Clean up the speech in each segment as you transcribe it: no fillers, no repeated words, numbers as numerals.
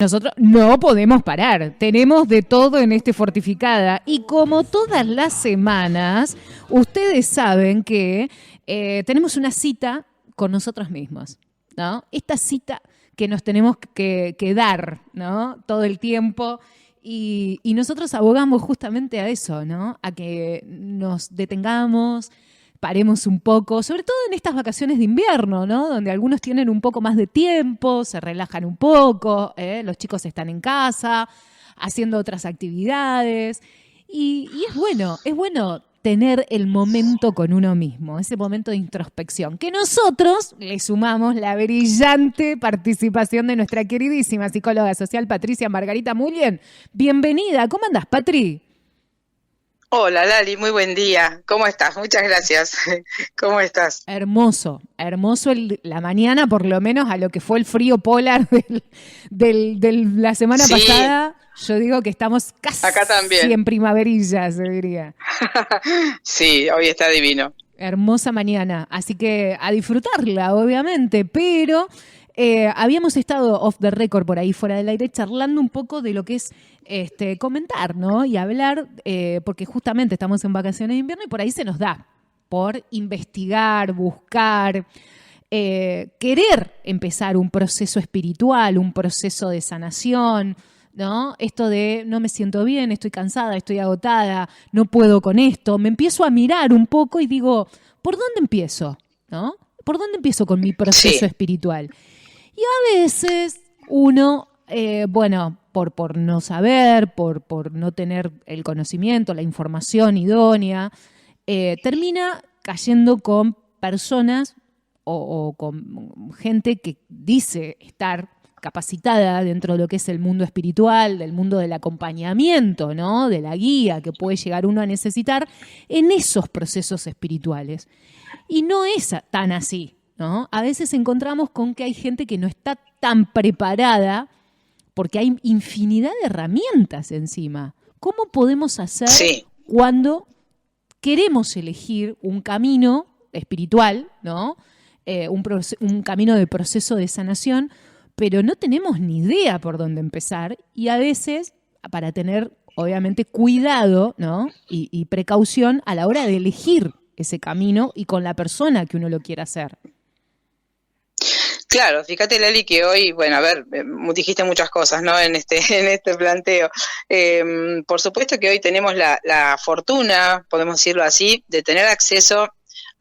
Nosotros no podemos parar, tenemos de todo en este Fortificada y como todas las semanas, ustedes saben que tenemos una cita con nosotros mismos, ¿no? Esta cita que nos tenemos que dar, ¿no? Todo el tiempo y nosotros abogamos justamente a eso, ¿no? A que nos detengamos, paremos un poco, sobre todo en estas vacaciones de invierno, ¿no? Donde algunos tienen un poco más de tiempo, se relajan un poco, los chicos están en casa, haciendo otras actividades. Y es bueno tener el momento con uno mismo, ese momento de introspección, que nosotros le sumamos la brillante participación de nuestra queridísima psicóloga social Patricia Margarita Mullen. Bienvenida, ¿cómo andás, Patri? Hola Lali, muy buen día. ¿Cómo estás? Muchas gracias. ¿Cómo estás? Hermoso, hermoso la mañana, por lo menos a lo que fue el frío polar la semana Sí, pasada. Yo digo que estamos acá casi también. en primaverilla, se diría. Sí, hoy está divino. Hermosa mañana, así que a disfrutarla, obviamente, pero habíamos estado off the record por ahí fuera del aire charlando un poco de lo que es comentar, ¿no? Y hablar, porque justamente estamos en vacaciones de invierno y por ahí se nos da por investigar, buscar, querer empezar un proceso espiritual, un proceso de sanación, ¿no? Esto de no me siento bien, estoy cansada, estoy agotada, no puedo con esto. Me empiezo a mirar un poco y digo, ¿por dónde empiezo? ¿No? ¿Por dónde empiezo con mi proceso Sí, espiritual? Y a veces uno, por no saber, por no tener el conocimiento, la información idónea, termina cayendo con personas o con gente que dice estar capacitada dentro de lo que es el mundo espiritual, del mundo del acompañamiento, ¿no? De la guía que puede llegar uno a necesitar en esos procesos espirituales. Y no es tan así, ¿no? A veces encontramos con que hay gente que no está tan preparada porque hay infinidad de herramientas encima. ¿Cómo podemos hacer sí. cuando queremos elegir un camino espiritual, ¿no? Un camino de proceso de sanación, pero no tenemos ni idea por dónde empezar y a veces, para tener, obviamente, cuidado, ¿no? Y precaución a la hora de elegir ese camino y con la persona que uno lo quiera hacer. Claro, fíjate Lali que hoy, bueno, a ver, dijiste muchas cosas, ¿no? En este, en este planteo. Por supuesto que hoy tenemos la fortuna, podemos decirlo así, de tener acceso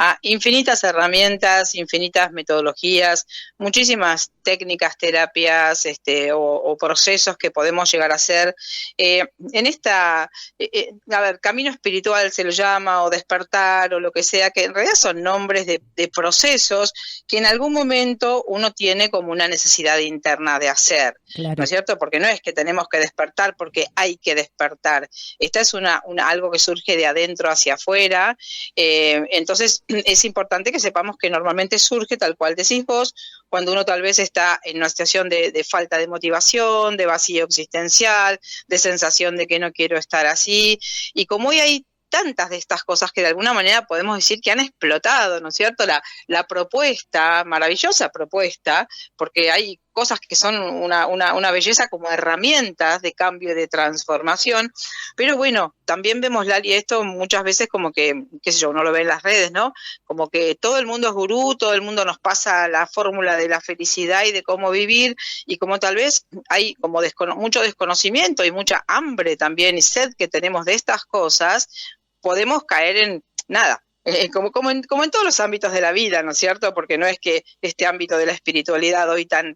a infinitas herramientas, infinitas metodologías, muchísimas técnicas, terapias, o procesos que podemos llegar a hacer. En esta, a ver, camino espiritual se lo llama, o despertar, o lo que sea, que en realidad son nombres de procesos que en algún momento uno tiene como una necesidad interna de hacer, ¿no Claro. es cierto? Porque no es que tenemos que despertar porque hay que despertar. Esta es algo que surge de adentro hacia afuera, entonces es importante que sepamos que normalmente surge, tal cual decís vos, cuando uno tal vez está en una situación de falta de motivación, de vacío existencial, de sensación de que no quiero estar así, y como hoy hay tantas de estas cosas que de alguna manera podemos decir que han explotado, ¿no es cierto? La propuesta, maravillosa propuesta, porque hay cosas que son una belleza como herramientas de cambio y de transformación, pero bueno, también vemos, Lali, esto muchas veces como que, qué sé yo, uno lo ve en las redes, ¿no? Como que todo el mundo es gurú, todo el mundo nos pasa la fórmula de la felicidad y de cómo vivir, y como tal vez hay como mucho desconocimiento y mucha hambre también y sed que tenemos de estas cosas, podemos caer en nada. Como en todos los ámbitos de la vida, ¿no es cierto? Porque no es que este ámbito de la espiritualidad hoy tan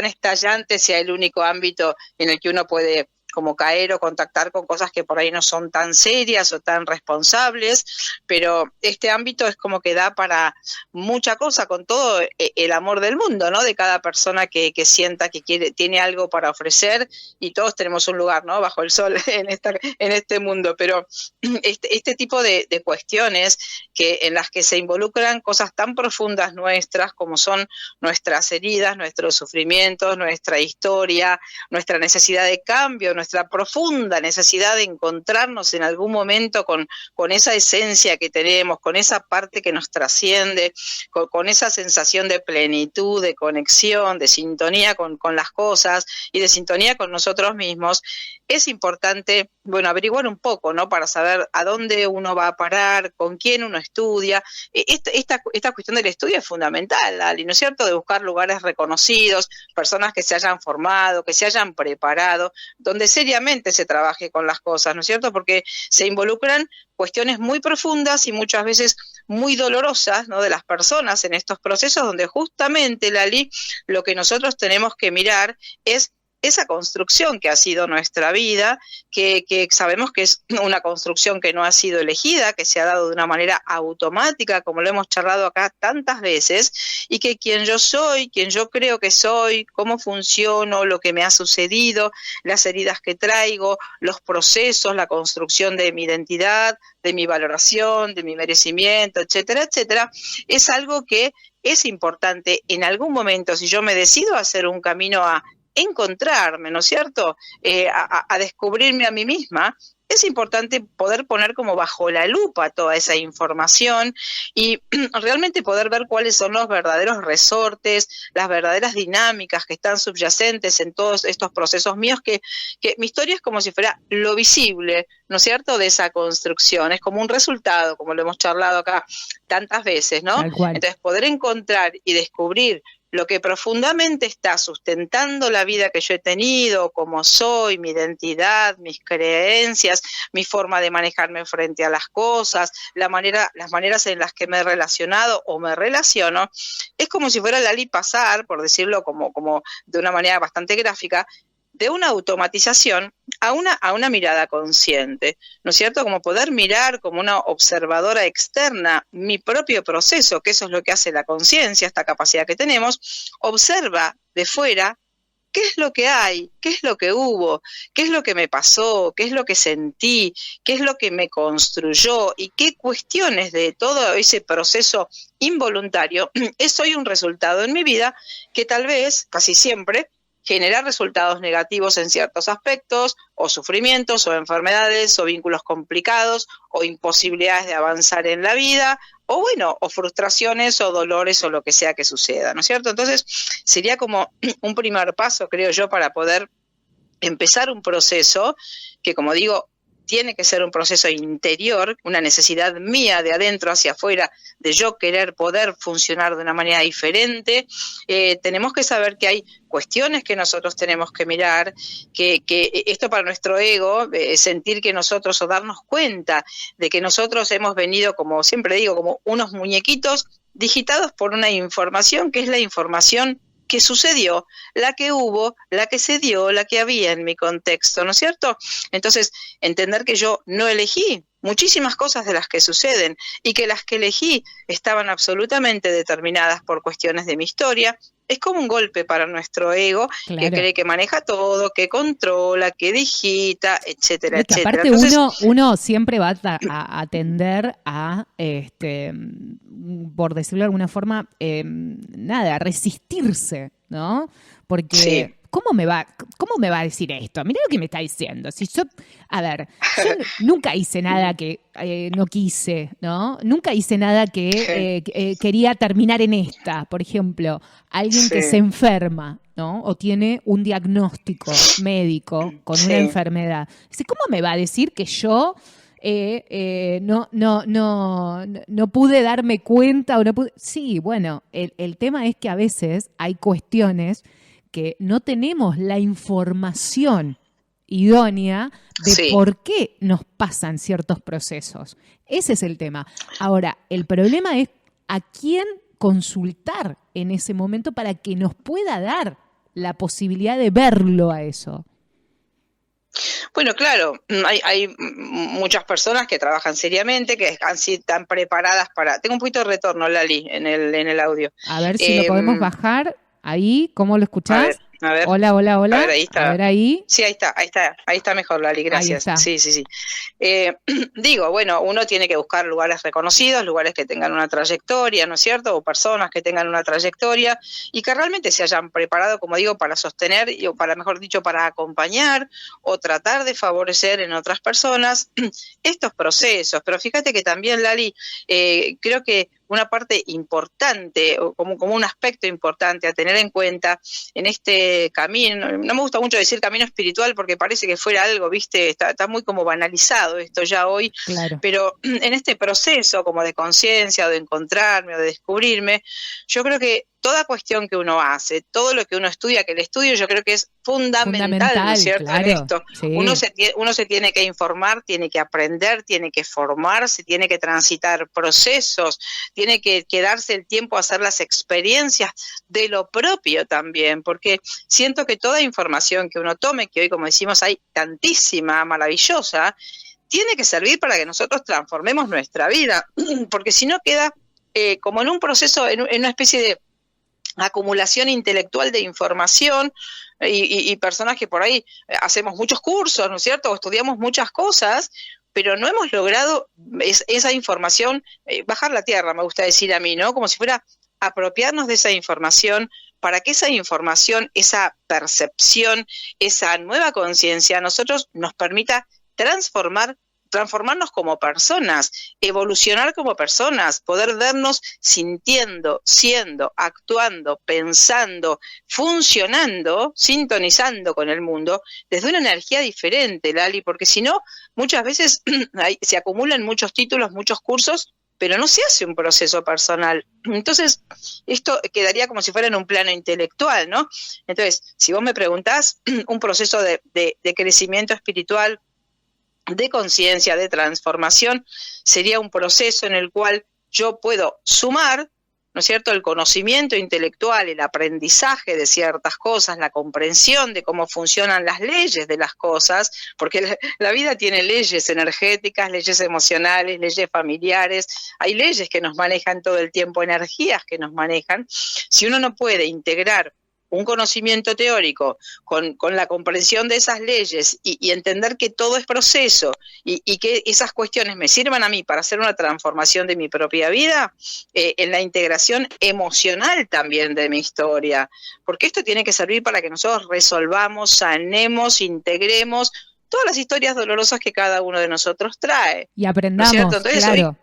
estallante sea el único ámbito en el que uno puede como caer o contactar con cosas que por ahí no son tan serias o tan responsables, pero este ámbito es como que da para mucha cosa, con todo el amor del mundo, ¿no? De cada persona que sienta que tiene algo para ofrecer, y todos tenemos un lugar, ¿no? Bajo el sol en este mundo, pero este tipo de cuestiones en las que se involucran cosas tan profundas nuestras como son nuestras heridas, nuestros sufrimientos, nuestra historia, nuestra necesidad de cambio, nuestra profunda necesidad de encontrarnos en algún momento con esa esencia que tenemos, con esa parte que nos trasciende, con esa sensación de plenitud, de conexión, de sintonía con las cosas y de sintonía con nosotros mismos, es importante, bueno, averiguar un poco, ¿no? Para saber a dónde uno va a parar, con quién uno estudia. Esta cuestión del estudio es fundamental, Ali, ¿no es cierto? De buscar lugares reconocidos, personas que se hayan formado, que se hayan preparado, donde seriamente se trabaje con las cosas, ¿no es cierto? Porque se involucran cuestiones muy profundas y muchas veces muy dolorosas, ¿no? De las personas en estos procesos, donde justamente, Lali, lo que nosotros tenemos que mirar es esa construcción que ha sido nuestra vida, que sabemos que es una construcción que no ha sido elegida, que se ha dado de una manera automática, como lo hemos charlado acá tantas veces, y que quien yo soy, quien yo creo que soy, cómo funciono, lo que me ha sucedido, las heridas que traigo, los procesos, la construcción de mi identidad, de mi valoración, de mi merecimiento, etcétera, etcétera, es algo que es importante en algún momento, si yo me decido a hacer un camino a encontrarme, ¿no es cierto?, a descubrirme a mí misma, es importante poder poner como bajo la lupa toda esa información y realmente poder ver cuáles son los verdaderos resortes, las verdaderas dinámicas que están subyacentes en todos estos procesos míos, que mi historia es como si fuera lo visible, ¿no es cierto?, de esa construcción, es como un resultado, como lo hemos charlado acá tantas veces, ¿no? Tal cual. Entonces, poder encontrar y descubrir lo que profundamente está sustentando la vida que yo he tenido, cómo soy, mi identidad, mis creencias, mi forma de manejarme frente a las cosas, las maneras en las que me he relacionado o me relaciono, es como si fuera Lali pasar, por decirlo como de una manera bastante gráfica, de una automatización a una mirada consciente, ¿no es cierto? Como poder mirar como una observadora externa mi propio proceso, que eso es lo que hace la conciencia, esta capacidad que tenemos, observa de fuera qué es lo que hay, qué es lo que hubo, qué es lo que me pasó, qué es lo que sentí, qué es lo que me construyó y qué cuestiones de todo ese proceso involuntario es hoy un resultado en mi vida que tal vez, casi siempre, generar resultados negativos en ciertos aspectos, o sufrimientos, o enfermedades, o vínculos complicados, o imposibilidades de avanzar en la vida, o bueno, o frustraciones, o dolores, o lo que sea que suceda, ¿no es cierto? Entonces, sería como un primer paso, creo yo, para poder empezar un proceso que, como digo, tiene que ser un proceso interior, una necesidad mía de adentro hacia afuera, de yo querer poder funcionar de una manera diferente. Tenemos que saber que hay cuestiones que nosotros tenemos que mirar, que esto para nuestro ego, sentir que nosotros o darnos cuenta de que nosotros hemos venido, como siempre digo, como unos muñequitos digitados por una información que es la información que sucedió, la que hubo, la que se dio, la que había en mi contexto, ¿no es cierto? Entonces, entender que yo no elegí muchísimas cosas de las que suceden y que las que elegí estaban absolutamente determinadas por cuestiones de mi historia, es como un golpe para nuestro ego, claro, que cree que maneja todo, que controla, que digita, etcétera, es que etcétera. Aparte entonces, uno siempre va a tender a, por decirlo de alguna forma, a resistirse, ¿no? Porque sí. ¿Cómo me va a decir esto? Mirá lo que me está diciendo. Si yo nunca hice nada que no quise, ¿no? Nunca hice nada que quería terminar en esta. Por ejemplo, alguien que se enferma, ¿no? O tiene un diagnóstico médico con una enfermedad. Dice, ¿cómo me va a decir que yo no pude darme cuenta o no pude? Sí, bueno, el tema es que a veces hay cuestiones que no tenemos la información idónea de por qué nos pasan ciertos procesos. Ese es el tema. Ahora, el problema es a quién consultar en ese momento para que nos pueda dar la posibilidad de verlo a eso. Bueno, claro, hay muchas personas que trabajan seriamente, que están preparadas para... Tengo un poquito de retorno, Lali, en el audio. A ver si lo podemos bajar. Ahí, ¿cómo lo escuchás? A ver. Hola, hola, hola. A ver, ahí está. A ver ahí. Sí, ahí está mejor, Lali, gracias. Sí. Digo, bueno, uno tiene que buscar lugares reconocidos, lugares que tengan una trayectoria, ¿no es cierto? O personas que tengan una trayectoria y que realmente se hayan preparado, como digo, para sostener, o para, mejor dicho, para acompañar o tratar de favorecer en otras personas estos procesos. Pero fíjate que también, Lali, creo que una parte importante, o como un aspecto importante a tener en cuenta en este camino, no me gusta mucho decir camino espiritual porque parece que fuera algo, viste, está muy como banalizado esto ya hoy, Claro. pero en este proceso como de conciencia o de encontrarme o de descubrirme, yo creo que toda cuestión que uno hace, todo lo que uno estudia, que el estudio yo creo que es fundamental, ¿no es cierto? Claro, en esto. Sí. Uno se tiene que informar, tiene que aprender, tiene que formarse, tiene que transitar procesos, tiene que darse el tiempo a hacer las experiencias de lo propio también, porque siento que toda información que uno tome, que hoy como decimos hay tantísima, maravillosa, tiene que servir para que nosotros transformemos nuestra vida, porque si no queda como en un proceso, en una especie de acumulación intelectual de información y personas que por ahí hacemos muchos cursos, ¿no es cierto? O estudiamos muchas cosas, pero no hemos logrado esa información, bajar la tierra, me gusta decir a mí, ¿no? Como si fuera apropiarnos de esa información para que esa información, esa percepción, esa nueva conciencia a nosotros nos permita transformarnos como personas, evolucionar como personas, poder vernos sintiendo, siendo, actuando, pensando, funcionando, sintonizando con el mundo desde una energía diferente, Lali, porque si no, muchas veces se acumulan muchos títulos, muchos cursos, pero no se hace un proceso personal. Entonces, esto quedaría como si fuera en un plano intelectual, ¿no? Entonces, si vos me preguntás, un proceso de crecimiento espiritual, de conciencia, de transformación, sería un proceso en el cual yo puedo sumar, ¿no es cierto?, el conocimiento intelectual, el aprendizaje de ciertas cosas, la comprensión de cómo funcionan las leyes de las cosas, porque la vida tiene leyes energéticas, leyes emocionales, leyes familiares, hay leyes que nos manejan todo el tiempo, energías que nos manejan. Si uno no puede integrar un conocimiento teórico con la comprensión de esas leyes y entender que todo es proceso y que esas cuestiones me sirvan a mí para hacer una transformación de mi propia vida, en la integración emocional también de mi historia, porque esto tiene que servir para que nosotros resolvamos, sanemos, integremos todas las historias dolorosas que cada uno de nosotros trae. Y aprendamos, ¿no es cierto? Entonces, claro,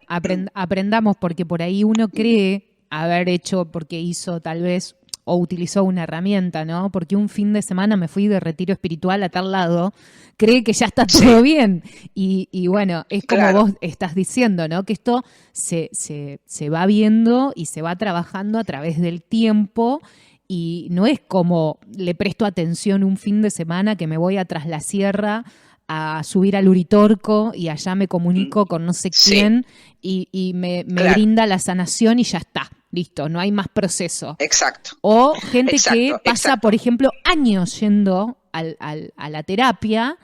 aprendamos, porque por ahí uno cree haber hecho, porque hizo tal vez o utilizó una herramienta, ¿no? Porque un fin de semana me fui de retiro espiritual a tal lado, cree que ya está todo bien. Y bueno, es como vos estás diciendo, ¿no? Que esto se va viendo y se va trabajando a través del tiempo y no es como le presto atención un fin de semana que me voy a Tras la Sierra a subir al Uritorco y allá me comunico con no sé quién y me brinda la sanación y ya está. Listo, no hay más proceso. Exacto. O gente que pasa, por ejemplo, años yendo a la terapia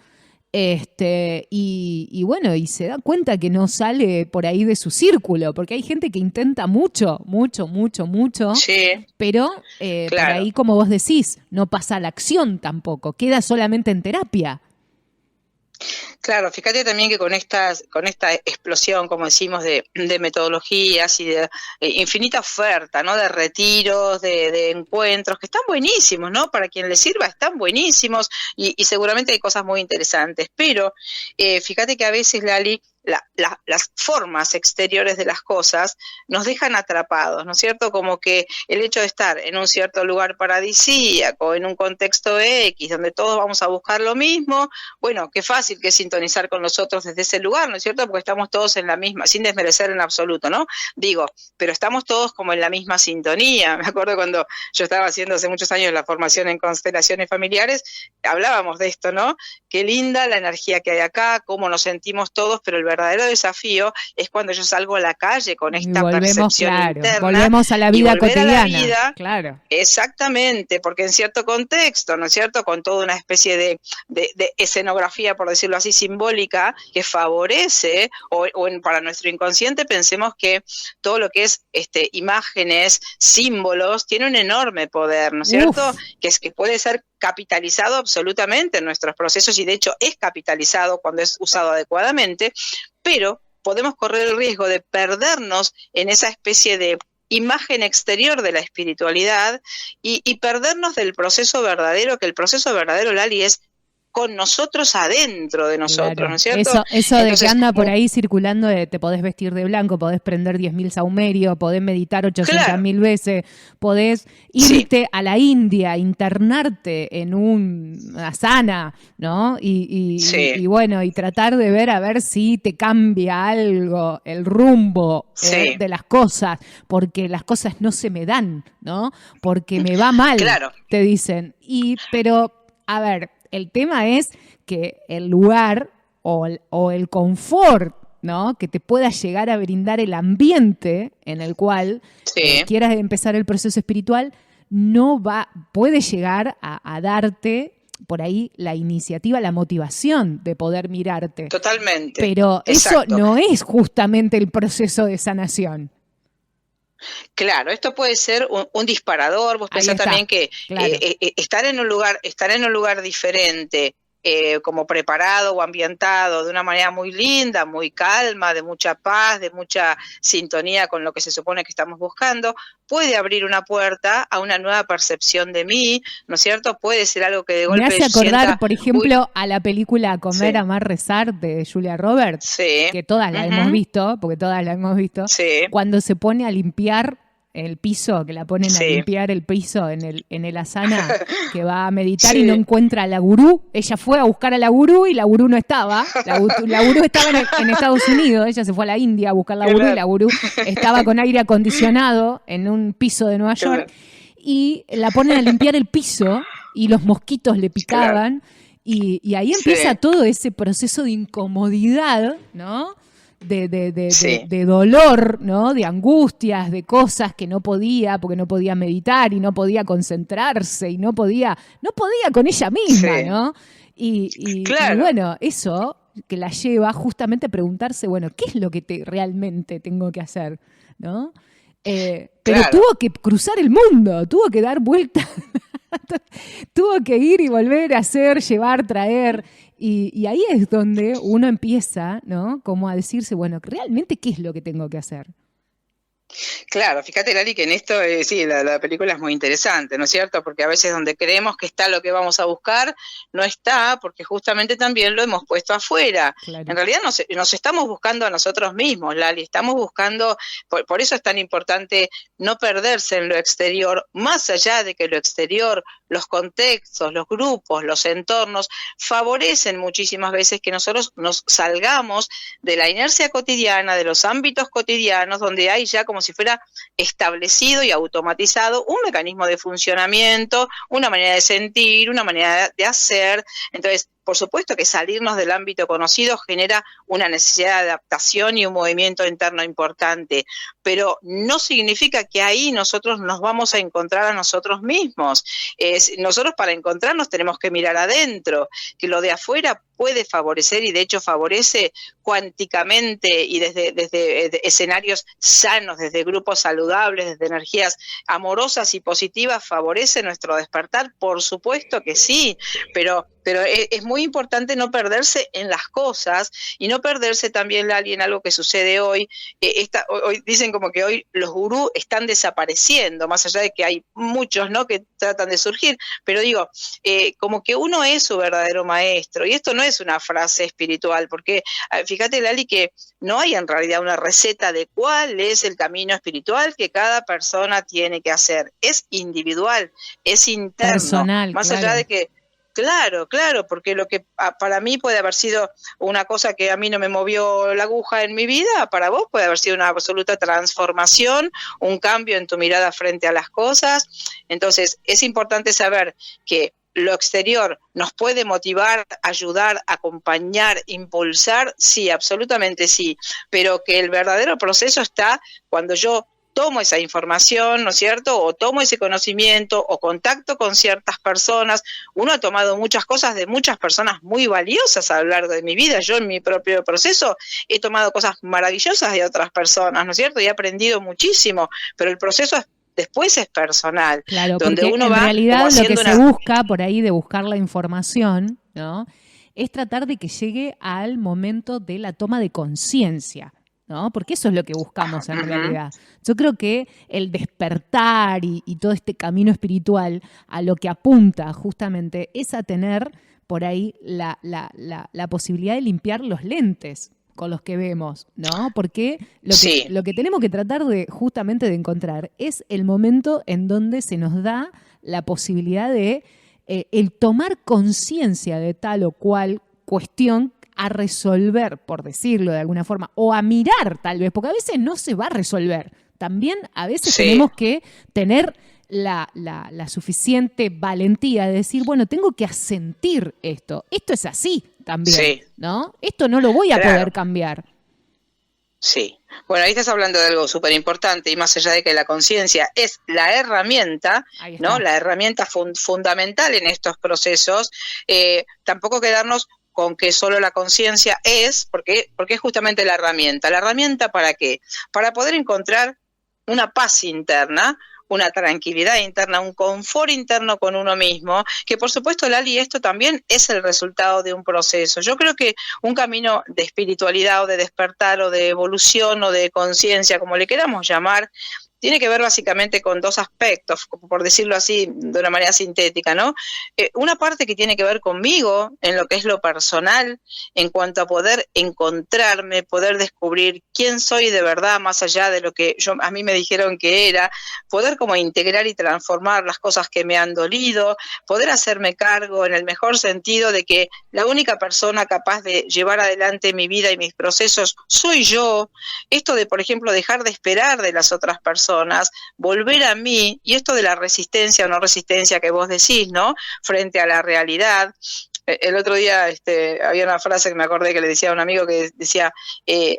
y bueno, y se da cuenta que no sale por ahí de su círculo, porque hay gente que intenta mucho, pero por ahí, como vos decís, no pasa a la acción tampoco, queda solamente en terapia. Claro, fíjate también que con esta explosión, como decimos, de metodologías y de infinita oferta, ¿no? De retiros, de encuentros, que están buenísimos, ¿no? Para quien les sirva están buenísimos y seguramente hay cosas muy interesantes. Pero fíjate que a veces, Lali, las formas exteriores de las cosas nos dejan atrapados, ¿no es cierto? Como que el hecho de estar en un cierto lugar paradisíaco, en un contexto X, donde todos vamos a buscar lo mismo, bueno, qué fácil que es sintonizar con nosotros desde ese lugar, ¿no es cierto? Porque estamos todos en la misma, sin desmerecer en absoluto, ¿no? Digo, pero estamos todos como en la misma sintonía. Me acuerdo cuando yo estaba haciendo hace muchos años la formación en constelaciones familiares, hablábamos de esto, ¿no? Qué linda la energía que hay acá, cómo nos sentimos todos, pero el verdadero desafío es cuando yo salgo a la calle con esta percepción interna. Volvemos a la vida cotidiana. A la vida, claro. Exactamente, porque en cierto contexto, ¿no es cierto?, con toda una especie de escenografía, por decirlo así, simbólica, que favorece, para nuestro inconsciente pensemos que todo lo que es imágenes, símbolos, tiene un enorme poder, ¿no es cierto?, que puede ser capitalizado absolutamente en nuestros procesos, y de hecho es capitalizado cuando es usado adecuadamente, pero podemos correr el riesgo de perdernos en esa especie de imagen exterior de la espiritualidad y perdernos del proceso verdadero, que el proceso verdadero, Lali, es con nosotros adentro de nosotros, claro, ¿no es cierto? Eso entonces, de que anda por ahí circulando, te podés vestir de blanco, podés prender 10.000 saumerios, podés meditar 800.000 veces, podés irte a la India, internarte en una asana, ¿no? Y bueno, y tratar de ver a ver si te cambia algo, el rumbo de las cosas, porque las cosas no se me dan, ¿no? Porque me va mal, claro, te dicen. Pero, a ver, el tema es que el lugar o el confort, ¿no?, que te pueda llegar a brindar el ambiente en el cual quieras empezar el proceso espiritual, puede llegar a darte por ahí la iniciativa, la motivación de poder mirarte. Totalmente. Pero exacto, eso no es justamente el proceso de sanación. Claro, esto puede ser un disparador. Vos pensás también que claro, estar en un lugar diferente, como preparado o ambientado de una manera muy linda, muy calma, de mucha paz, de mucha sintonía con lo que se supone que estamos buscando, puede abrir una puerta a una nueva percepción de mí, ¿no es cierto? Puede ser algo que de golpe me hace acordar, por ejemplo, a la película Comer, Amar, Rezar de Julia Roberts, que todas la hemos visto, porque todas la hemos visto, cuando se pone a limpiar el piso, que la ponen a limpiar el piso en el asana, que va a meditar y no encuentra a la gurú. Ella fue a buscar a la gurú y la gurú no estaba. La gurú estaba en Estados Unidos, ella se fue a la India a buscar la gurú y la gurú estaba con aire acondicionado en un piso de Nueva York y la ponen a limpiar el piso y los mosquitos le picaban y ahí empieza todo ese proceso de incomodidad, ¿no? De dolor, ¿no? De angustias, de cosas que no podía, porque no podía meditar y no podía concentrarse y no podía con ella misma, ¿no? Y bueno, eso que la lleva justamente a preguntarse, bueno, ¿qué es lo que realmente tengo que hacer? ¿No? Pero tuvo que cruzar el mundo, tuvo que dar vueltas, tuvo que ir y volver a hacer, llevar, traer. Y ahí es donde uno empieza, ¿no?, como a decirse, bueno, ¿realmente qué es lo que tengo que hacer? Claro, fíjate, Lali, que en esto, la película es muy interesante, ¿no es cierto? Porque a veces donde creemos que está lo que vamos a buscar, no está, porque justamente también lo hemos puesto afuera. Claro. En realidad nos estamos buscando a nosotros mismos, Lali, estamos buscando, por eso es tan importante no perderse en lo exterior, más allá de que lo exterior, los contextos, los grupos, los entornos, favorecen muchísimas veces que nosotros nos salgamos de la inercia cotidiana, de los ámbitos cotidianos, donde hay ya como si fuera establecido y automatizado un mecanismo de funcionamiento, una manera de sentir, una manera de hacer. Entonces, por supuesto que salirnos del ámbito conocido genera una necesidad de adaptación y un movimiento interno importante, pero no significa que ahí nosotros nos vamos a encontrar a nosotros mismos. Nosotros para encontrarnos tenemos que mirar adentro, que lo de afuera puede favorecer y de hecho favorece cuánticamente y desde escenarios sanos, desde grupos saludables, desde energías amorosas y positivas, favorece nuestro despertar, por supuesto que sí, pero es muy importante no perderse en las cosas y no perderse también, Lali, en algo que sucede hoy. Hoy dicen como que hoy los gurús están desapareciendo, más allá de que hay muchos, ¿no?, que tratan de surgir, pero digo, como que uno es su verdadero maestro, y esto no es una frase espiritual, porque fíjate, Lali, que no hay en realidad una receta de cuál es el camino espiritual que cada persona tiene que hacer, es individual, es interno, personal, más allá de que Claro, porque lo que para mí puede haber sido una cosa que a mí no me movió la aguja en mi vida, para vos puede haber sido una absoluta transformación, un cambio en tu mirada frente a las cosas. Entonces, es importante saber que lo exterior nos puede motivar, ayudar, acompañar, impulsar, sí, absolutamente sí, pero que el verdadero proceso está cuando yo tomo esa información, ¿no es cierto?, o tomo ese conocimiento, o contacto con ciertas personas. Uno ha tomado muchas cosas de muchas personas muy valiosas a lo largo de mi vida. Yo en mi propio proceso he tomado cosas maravillosas de otras personas, ¿no es cierto?, y he aprendido muchísimo, pero el proceso después es personal. Claro, donde porque uno en va realidad lo que se una... busca por ahí de buscar la información, ¿no?, es tratar de que llegue al momento de la toma de conciencia, ¿no? Porque eso es lo que buscamos en realidad. Yo creo que el despertar y todo este camino espiritual a lo que apunta justamente es a tener por ahí la posibilidad de limpiar los lentes con los que vemos, ¿no? Porque lo que tenemos que tratar de justamente de encontrar es el momento en donde se nos da la posibilidad de el tomar conciencia de tal o cual cuestión a resolver, por decirlo de alguna forma, o a mirar tal vez, porque a veces no se va a resolver. También a veces tenemos que tener la suficiente valentía de decir, bueno, tengo que asentir esto. Esto es así también, ¿no? Esto no lo voy a poder cambiar. Sí. Bueno, ahí estás hablando de algo súper importante y más allá de que la conciencia es la herramienta, ¿no? La herramienta fundamental en estos procesos, tampoco quedarnos con que solo la conciencia es, porque es justamente la herramienta. ¿La herramienta para qué? Para poder encontrar una paz interna, una tranquilidad interna, un confort interno con uno mismo, que por supuesto, Lali, esto también es el resultado de un proceso. Yo creo que un camino de espiritualidad o de despertar o de evolución o de conciencia, como le queramos llamar, tiene que ver básicamente con dos aspectos, por decirlo así, de una manera sintética, ¿no? Una parte que tiene que ver conmigo, en lo que es lo personal, en cuanto a poder encontrarme, poder descubrir quién soy de verdad, más allá de lo que a mí me dijeron que era, poder como integrar y transformar las cosas que me han dolido, poder hacerme cargo en el mejor sentido de que la única persona capaz de llevar adelante mi vida y mis procesos soy yo. Esto de, por ejemplo, dejar de esperar de las otras personas, volver a mí, y esto de la resistencia o no resistencia que vos decís, ¿no?, frente a la realidad. El otro día había una frase que me acordé que le decía a un amigo que decía,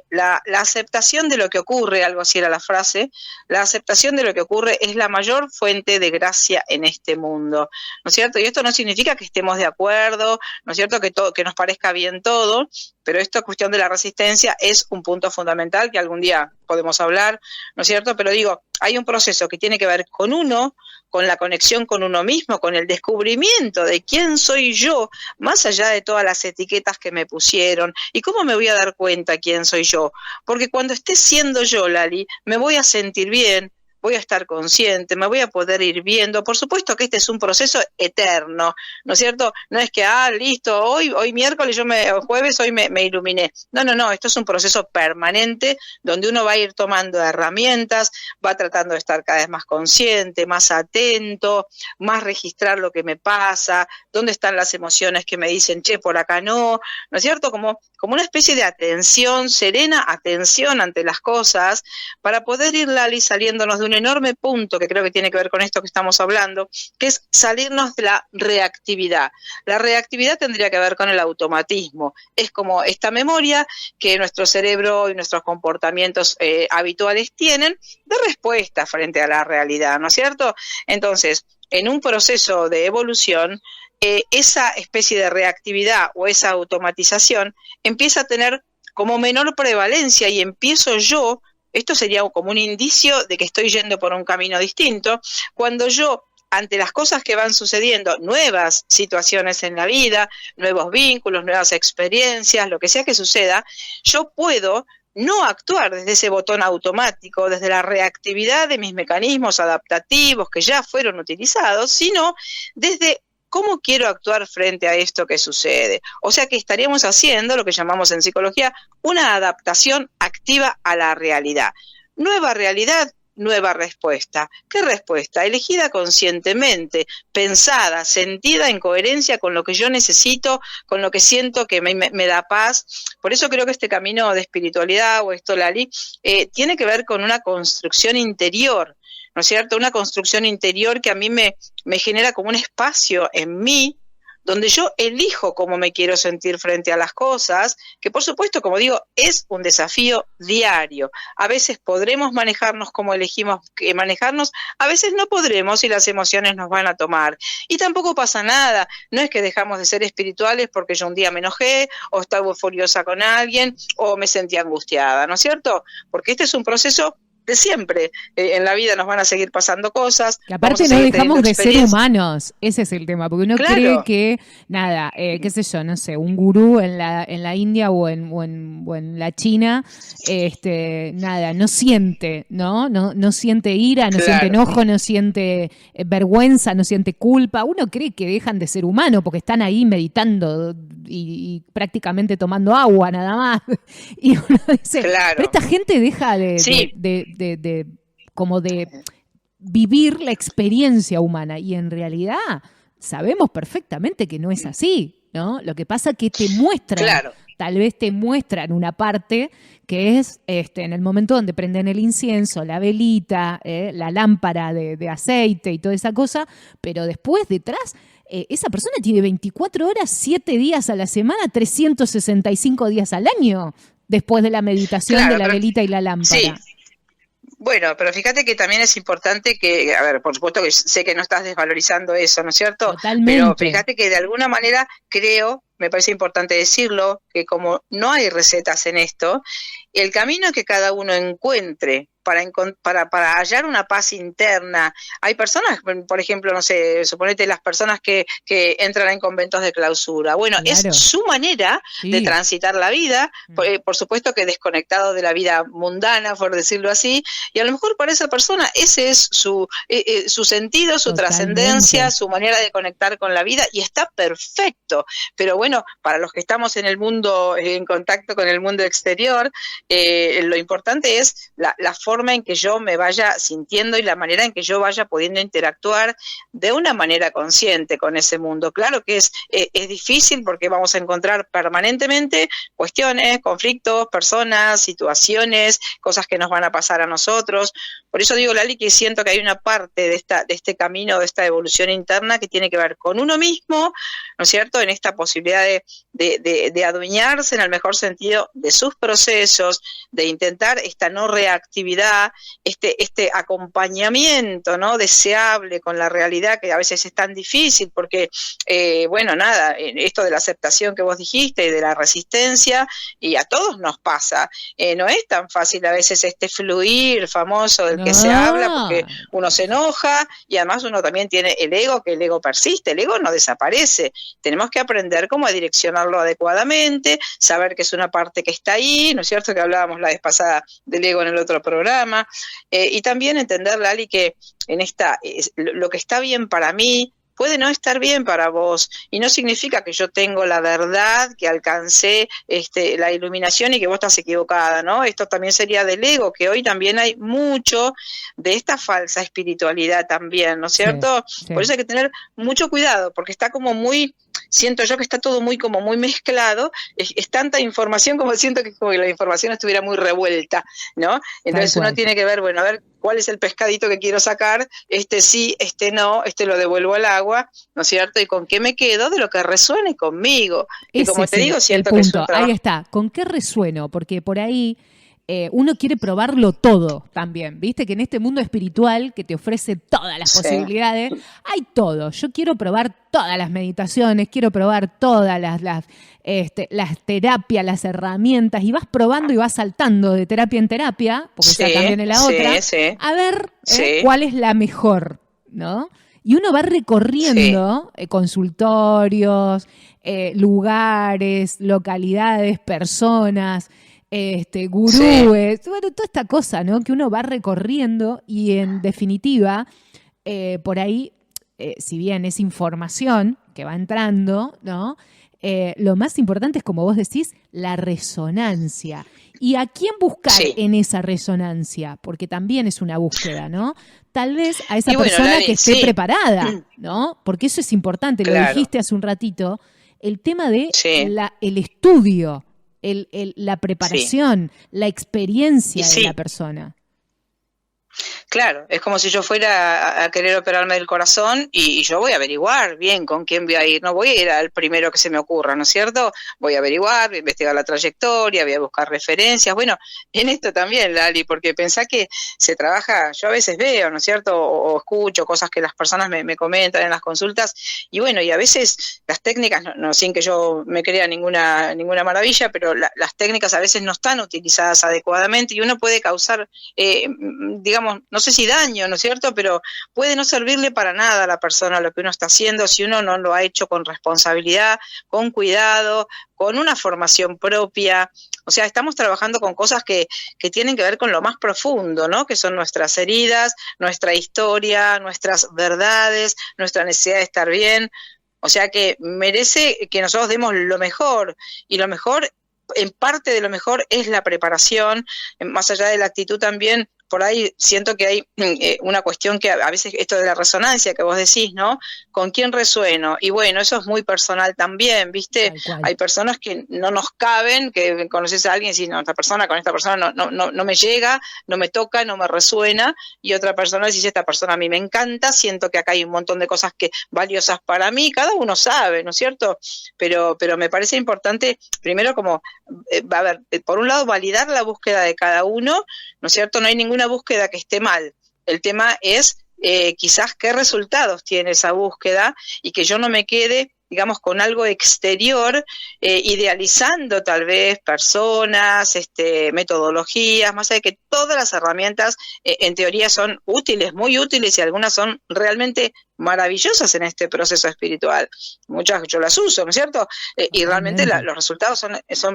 la aceptación de lo que ocurre, algo así era la frase, la aceptación de lo que ocurre es la mayor fuente de gracia en este mundo, ¿no es cierto? Y esto no significa que estemos de acuerdo, ¿no es cierto?, que nos parezca bien todo, pero esta cuestión de la resistencia es un punto fundamental que algún día podemos hablar, ¿no es cierto? Pero digo, hay un proceso que tiene que ver con uno, con la conexión con uno mismo, con el descubrimiento de quién soy yo, más allá de todas las etiquetas que me pusieron. ¿Y cómo me voy a dar cuenta quién soy yo? Porque cuando esté siendo yo, Lali, me voy a sentir bien, voy a estar consciente, me voy a poder ir viendo. Por supuesto que este es un proceso eterno, ¿no es cierto? No es que, listo, hoy miércoles, jueves, hoy me iluminé. No, esto es un proceso permanente donde uno va a ir tomando herramientas, va tratando de estar cada vez más consciente, más atento, más registrar lo que me pasa, dónde están las emociones que me dicen, che, por acá ¿no es cierto? Como una especie de atención, serena atención ante las cosas, para poder ir, Lali, saliéndonos de un enorme punto que creo que tiene que ver con esto que estamos hablando, que es salirnos de la reactividad. La reactividad tendría que ver con el automatismo. Es como esta memoria que nuestro cerebro y nuestros comportamientos habituales tienen de respuesta frente a la realidad, ¿no es cierto? Entonces, en un proceso de evolución, esa especie de reactividad o esa automatización empieza a tener como menor prevalencia y empiezo yo. Esto sería como un indicio de que estoy yendo por un camino distinto, cuando yo, ante las cosas que van sucediendo, nuevas situaciones en la vida, nuevos vínculos, nuevas experiencias, lo que sea que suceda, yo puedo no actuar desde ese botón automático, desde la reactividad de mis mecanismos adaptativos que ya fueron utilizados, sino desde ¿cómo quiero actuar frente a esto que sucede? O sea que estaríamos haciendo lo que llamamos en psicología una adaptación activa a la realidad. Nueva realidad, nueva respuesta. ¿Qué respuesta? Elegida conscientemente, pensada, sentida en coherencia con lo que yo necesito, con lo que siento que me da paz. Por eso creo que este camino de espiritualidad o esto, Lali, tiene que ver con una construcción interior. ¿no es cierto? Una construcción interior que a mí me genera como un espacio en mí donde yo elijo cómo me quiero sentir frente a las cosas, que por supuesto, como digo, es un desafío diario. A veces podremos manejarnos como elegimos manejarnos, a veces no podremos y las emociones nos van a tomar. Y tampoco pasa nada, no es que dejamos de ser espirituales porque yo un día me enojé, o estaba furiosa con alguien, o me sentí angustiada, ¿no es cierto? Porque este es un proceso de siempre. En la vida nos van a seguir pasando cosas. Que aparte no dejamos de ser humanos, ese es el tema, porque uno cree que, nada, qué sé yo, no sé, un gurú en la India o en la China, nada, no siente, no siente ira, no siente enojo, no siente vergüenza, no siente culpa. Uno cree que dejan de ser humanos porque están ahí meditando y prácticamente tomando agua nada más. Y uno dice, pero esta gente deja de vivir la experiencia humana, y en realidad sabemos perfectamente que no es así, ¿no? Lo que pasa es que te muestran, tal vez te muestran una parte que es en el momento donde prenden el incienso, la velita, la lámpara de aceite y toda esa cosa, pero después detrás esa persona tiene 24 horas, 7 días a la semana, 365 días al año, después de la meditación de la velita y la lámpara. Sí. Bueno, pero fíjate que también es importante que, a ver, por supuesto que sé que no estás desvalorizando eso, ¿no es cierto? Totalmente. Pero fíjate que de alguna manera creo, me parece importante decirlo, que como no hay recetas en esto, el camino que cada uno encuentre para hallar una paz interna. Hay personas, por ejemplo, no sé, suponete las personas que entran en conventos de clausura. Bueno, es su manera de transitar la vida, por supuesto que desconectado de la vida mundana, por decirlo así, y a lo mejor para esa persona ese es su sentido, su trascendencia, su manera de conectar con la vida, y está perfecto. Pero bueno, para los que estamos en el mundo, en contacto con el mundo exterior, lo importante es la forma en que yo me vaya sintiendo y la manera en que yo vaya pudiendo interactuar de una manera consciente con ese mundo. Claro que es difícil porque vamos a encontrar permanentemente cuestiones, conflictos, personas, situaciones, cosas que nos van a pasar a nosotros. Por eso digo, Lali, que siento que hay una parte de este camino, de esta evolución interna que tiene que ver con uno mismo, ¿no es cierto?, en esta posibilidad de adueñarse en el mejor sentido de sus procesos, de intentar esta no reactividad, este acompañamiento, ¿no?, deseable con la realidad, que a veces es tan difícil porque, bueno, nada, esto de la aceptación que vos dijiste y de la resistencia, y a todos nos pasa, no es tan fácil a veces este fluir famoso del que se habla, porque uno se enoja y además uno también tiene el ego, que el ego persiste, el ego no desaparece. Tenemos que aprender cómo a direccionarlo adecuadamente, saber que es una parte que está ahí, ¿no es cierto?, que hablábamos la vez pasada del ego en el otro programa, y también entender, Lali, que en lo que está bien para mí puede no estar bien para vos, y no significa que yo tengo la verdad, que alcancé la iluminación y que vos estás equivocada, ¿no? Esto también sería del ego, que hoy también hay mucho de esta falsa espiritualidad también, ¿no es cierto? Sí. Por eso hay que tener mucho cuidado, porque está como muy, siento yo que está todo muy mezclado, es tanta información como siento que como la información estuviera muy revuelta, ¿no? Entonces uno tiene que ver, bueno, a ver cuál es el pescadito que quiero sacar, sí, no, lo devuelvo al agua, ¿no es cierto? Y con qué me quedo de lo que resuene conmigo. Y como te digo, siento que es un trabajo. Ahí está, ¿con qué resueno? Porque por ahí uno quiere probarlo todo también, ¿viste? Que en este mundo espiritual que te ofrece todas las posibilidades, hay todo. Yo quiero probar todas las meditaciones, quiero probar todas las terapias, las herramientas, y vas probando y vas saltando de terapia en terapia, porque está también en la otra, a ver cuál es la mejor, ¿no? Y uno va recorriendo consultorios, lugares, localidades, personas, gurúes, bueno, toda esta cosa, ¿no?, que uno va recorriendo, y en definitiva, por ahí, si bien es información que va entrando, ¿no?, lo más importante es, como vos decís, la resonancia. ¿Y a quién buscar en esa resonancia? Porque también es una búsqueda, ¿no? Tal vez a esa persona que esté preparada, ¿no? Porque eso es importante, lo dijiste hace un ratito, el tema de el estudio, la preparación, la experiencia de la persona. Claro, es como si yo fuera a querer operarme del corazón y yo voy a averiguar bien con quién voy a ir, no voy a ir al primero que se me ocurra, ¿no es cierto? Voy a averiguar, voy a investigar la trayectoria, voy a buscar referencias, bueno, en esto también, Lali, porque pensá que se trabaja, yo a veces veo, ¿no es cierto? O escucho cosas que las personas me comentan en las consultas, y bueno, y a veces las técnicas, no sin que yo me crea ninguna maravilla, pero las técnicas a veces no están utilizadas adecuadamente y uno puede causar, digamos, no sé si daño, ¿no es cierto? Pero puede no servirle para nada a la persona lo que uno está haciendo si uno no lo ha hecho con responsabilidad, con cuidado, con una formación propia. O sea, estamos trabajando con cosas que tienen que ver con lo más profundo, ¿no? Que son nuestras heridas, nuestra historia, nuestras verdades, nuestra necesidad de estar bien. O sea que merece que nosotros demos lo mejor, y lo mejor, en parte de lo mejor, es la preparación, más allá de la actitud también. Por ahí siento que hay una cuestión que a veces, esto de la resonancia que vos decís, ¿no? ¿Con quién resueno? Y bueno, eso es muy personal también, ¿viste? Hay personas que no nos caben, que conoces a alguien y decís, no, con esta persona no me llega, no me toca, no me resuena, y otra persona dice, esta persona a mí me encanta, siento que acá hay un montón de cosas que valiosas para mí, cada uno sabe, ¿no es cierto? Pero me parece importante, primero como, a ver, por un lado, validar la búsqueda de cada uno, ¿no es cierto? No hay ninguna búsqueda que esté mal. El tema es quizás qué resultados tiene esa búsqueda, y que yo no me quede, digamos, con algo exterior, idealizando tal vez personas, metodologías, más allá de que todas las herramientas en teoría son útiles, muy útiles, y algunas son realmente maravillosas en este proceso espiritual. Muchas yo las uso, ¿no es cierto? Y realmente los resultados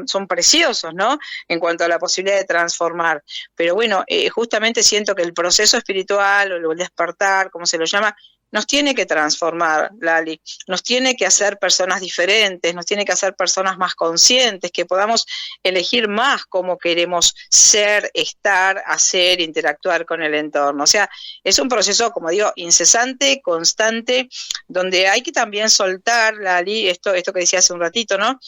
son preciosos, ¿no? En cuanto a la posibilidad de transformar. Pero bueno, justamente siento que el proceso espiritual, o el despertar, como se lo llama, nos tiene que transformar, Lali, nos tiene que hacer personas diferentes, nos tiene que hacer personas más conscientes, que podamos elegir más cómo queremos ser, estar, hacer, interactuar con el entorno. O sea, es un proceso, como digo, incesante, constante, donde hay que también soltar, Lali, esto que decía hace un ratito, ¿no?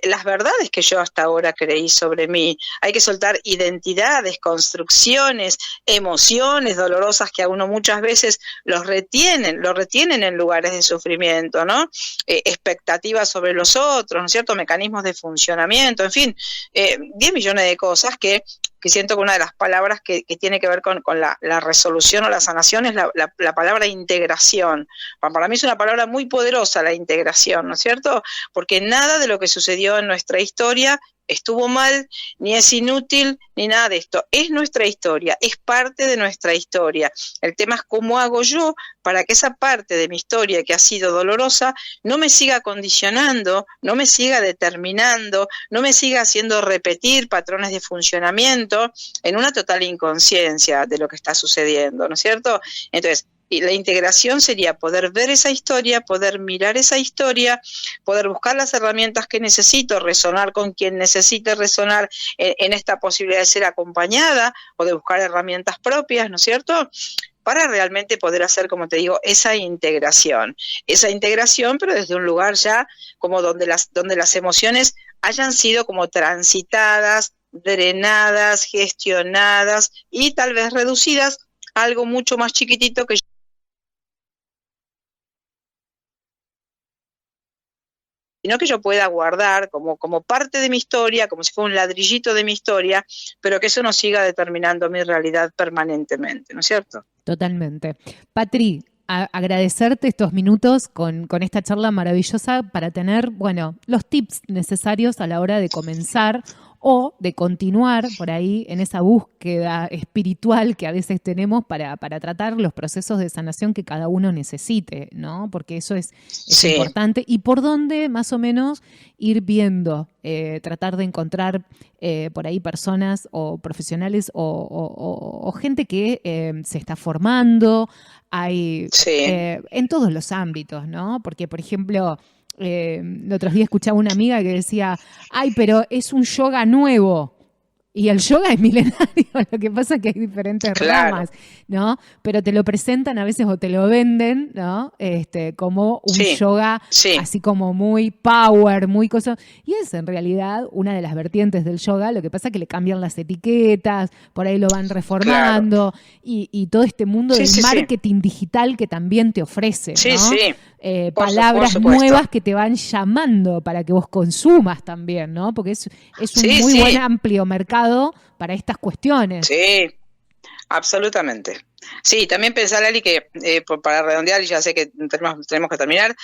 Las verdades que yo hasta ahora creí sobre mí. Hay que soltar identidades, construcciones, emociones dolorosas que a uno muchas veces lo retienen en lugares de sufrimiento, ¿no? Expectativas sobre los otros, ¿no es cierto? Mecanismos de funcionamiento, en fin, 10 millones de cosas que siento que una de las palabras que tiene que ver con la resolución o la sanación es la palabra integración. Para mí es una palabra muy poderosa, la integración, ¿no es cierto? Porque nada de lo que sucedió en nuestra historia estuvo mal, ni es inútil, ni nada de esto. Es nuestra historia, es parte de nuestra historia. El tema es cómo hago yo para que esa parte de mi historia que ha sido dolorosa no me siga condicionando, no me siga determinando, no me siga haciendo repetir patrones de funcionamiento en una total inconsciencia de lo que está sucediendo, ¿no es cierto? Entonces, y la integración sería poder ver esa historia, poder mirar esa historia, poder buscar las herramientas que necesito, resonar con quien necesite resonar en esta posibilidad de ser acompañada, o de buscar herramientas propias, ¿no es cierto?, para realmente poder hacer, como te digo, esa integración, pero desde un lugar ya como donde las emociones hayan sido como transitadas, drenadas, gestionadas y tal vez reducidas a algo mucho más chiquitito que sino que yo pueda guardar como parte de mi historia, como si fuera un ladrillito de mi historia, pero que eso no siga determinando mi realidad permanentemente, ¿no es cierto? Totalmente. Patri, agradecerte estos minutos con esta charla maravillosa para tener, bueno, los tips necesarios a la hora de comenzar o de continuar por ahí en esa búsqueda espiritual que a veces tenemos para tratar los procesos de sanación que cada uno necesite, ¿no? Porque eso es Sí. importante. Y por dónde más o menos ir viendo, tratar de encontrar por ahí personas o profesionales o gente que se está formando, hay Sí. en todos los ámbitos, ¿no? Porque, por ejemplo, el otro día escuchaba una amiga que decía, ay, pero es un yoga nuevo. Y el yoga es milenario, lo que pasa es que hay diferentes Claro. ramas, ¿no? Pero te lo presentan a veces o te lo venden, ¿no? Como un Sí, yoga sí, así como muy power, muy cosa. Y es en realidad una de las vertientes del yoga, lo que pasa es que le cambian las etiquetas, por ahí lo van claro. reformando, y todo este mundo Sí, del sí, sí. marketing digital que también te ofrece, Sí, ¿no? sí, por Palabras supuesto. nuevas que te van llamando para que vos consumas también, ¿no? Porque es un Sí, muy buen sí, amplio mercado para estas cuestiones. sí, absolutamente. Sí, también pensar, Lali, que para redondear, y ya sé que tenemos que terminar,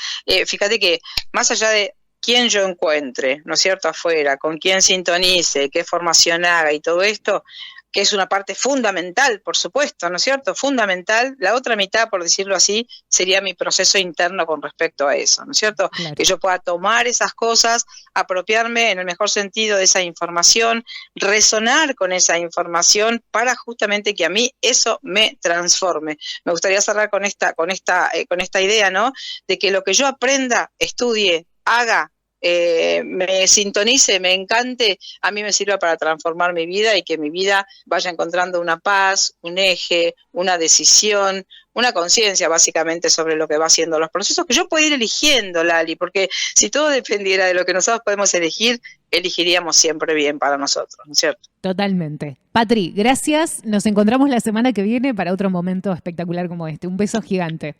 fíjate que más allá de quién yo encuentre, ¿no es cierto?, afuera, con quién sintonice, qué formación haga y todo esto, que es una parte fundamental, por supuesto, ¿no es cierto?, fundamental, la otra mitad, por decirlo así, sería mi proceso interno con respecto a eso, ¿no es cierto?, Claro, que yo pueda tomar esas cosas, apropiarme en el mejor sentido de esa información, resonar con esa información para justamente que a mí eso me transforme. Me gustaría cerrar con esta idea, ¿no? De que lo que yo aprenda, estudie, haga, me sintonice, me encante, a mí me sirva para transformar mi vida y que mi vida vaya encontrando una paz, un eje, una decisión, una conciencia básicamente sobre lo que va haciendo los procesos que yo puedo ir eligiendo, Lali, porque si todo dependiera de lo que nosotros podemos elegir, elegiríamos siempre bien para nosotros, ¿no es cierto? totalmente. Patri, gracias. Nos encontramos la semana que viene para otro momento espectacular como este. Un beso gigante.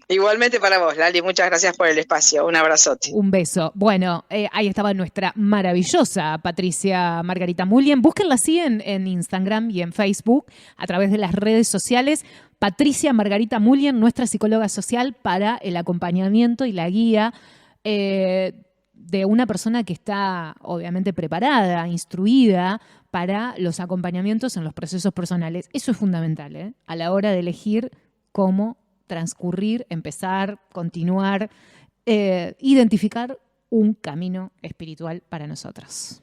Igualmente para vos, Lali, muchas gracias por el espacio. Un abrazote. Un beso. Bueno, ahí estaba nuestra maravillosa Patricia Margarita Mulien. Búsquenla así en Instagram y en Facebook a través de las redes sociales. Patricia Margarita Mulien, nuestra psicóloga social, para el acompañamiento y la guía de una persona que está obviamente preparada, instruida para los acompañamientos en los procesos personales. Eso es fundamental, ¿eh? A la hora de elegir cómo transcurrir, empezar, continuar, identificar un camino espiritual para nosotros.